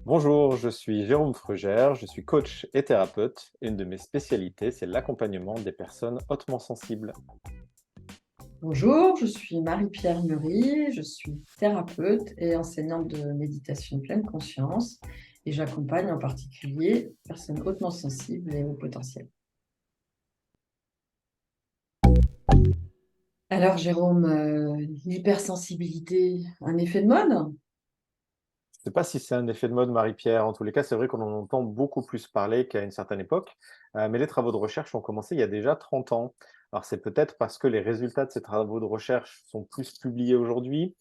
Bonjour, je suis Jérôme Frugère, je suis coach et thérapeute. Une de mes spécialités, c'est l'accompagnement des personnes hautement sensibles. Bonjour, je suis Marie-Pierre Meury, je suis thérapeute et enseignante de méditation pleine conscience et j'accompagne en particulier les personnes hautement sensibles et au potentiel. Alors Jérôme, l'hypersensibilité, un effet de mode? Je ne sais pas si c'est un effet de mode, Marie-Pierre. En tous les cas, c'est vrai qu'on en entend beaucoup plus parler qu'à une certaine époque, mais les travaux de recherche ont commencé il y a déjà 30 ans. Alors c'est peut-être parce que les résultats de ces travaux de recherche sont plus publiés aujourd'hui,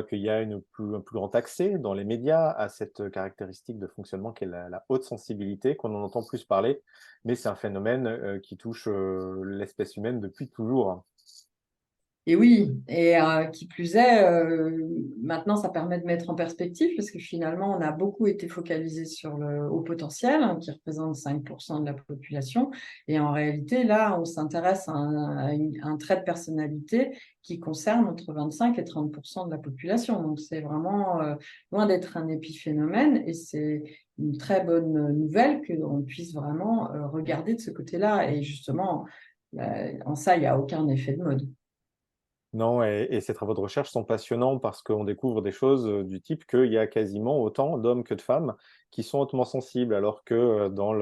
qu'il y a un plus grand accès dans les médias à cette caractéristique de fonctionnement qu'est la haute sensibilité, qu'on en entend plus parler, mais c'est un phénomène qui touche l'espèce humaine depuis toujours. Et oui, et qui plus est, maintenant ça permet de mettre en perspective parce que finalement on a beaucoup été focalisé sur le haut potentiel qui représente 5% de la population et en réalité là on s'intéresse à un trait de personnalité qui concerne entre 25 et 30% de la population. Donc c'est vraiment loin d'être un épiphénomène et c'est une très bonne nouvelle qu'on puisse vraiment regarder de ce côté-là et justement en ça il n'y a aucun effet de mode. Non, et ces travaux de recherche sont passionnants parce qu'on découvre des choses, du type qu'il y a quasiment autant d'hommes que de femmes qui sont hautement sensibles, alors que, dans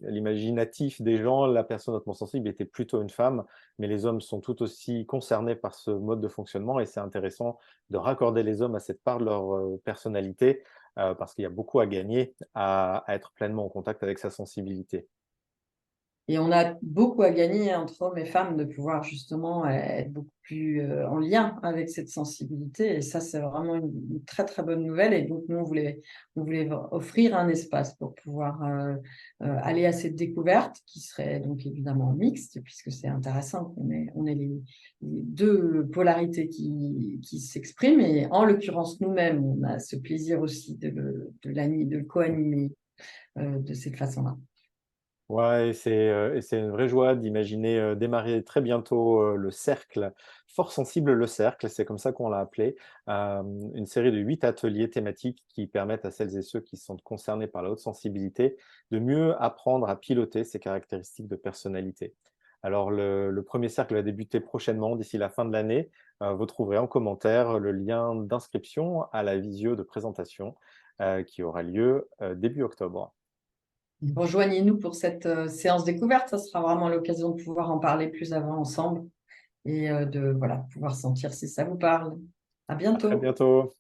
l'imaginatif des gens, la personne hautement sensible était plutôt une femme. Mais les hommes sont tout aussi concernés par ce mode de fonctionnement et c'est intéressant de raccorder les hommes à cette part de leur, personnalité, parce qu'il y a beaucoup à gagner à être pleinement en contact avec sa sensibilité. Et on a beaucoup à gagner entre hommes et femmes de pouvoir justement être beaucoup plus en lien avec cette sensibilité. Et ça, c'est vraiment une très, très bonne nouvelle. Et donc, nous, on voulait offrir un espace pour pouvoir aller à cette découverte qui serait donc évidemment mixte, puisque c'est intéressant qu'on ait les deux polarités qui s'expriment. Et en l'occurrence, nous-mêmes, on a ce plaisir aussi de le co-animer de cette façon-là. Ouais, et c'est une vraie joie d'imaginer, démarrer très bientôt, le cercle, Fort sensible le cercle, c'est comme ça qu'on l'a appelé. Une série de 8 ateliers thématiques qui permettent à celles et ceux qui se sentent concernés par la haute sensibilité de mieux apprendre à piloter ces caractéristiques de personnalité. Alors le 1er cercle va débuter prochainement, d'ici la fin de l'année. Vous trouverez en commentaire le lien d'inscription à la visio de présentation, qui aura lieu, début octobre. Rejoignez-nous pour cette séance découverte. Ça sera vraiment l'occasion de pouvoir en parler plus avant ensemble et de voilà, pouvoir sentir si ça vous parle. À À très bientôt. bientôt.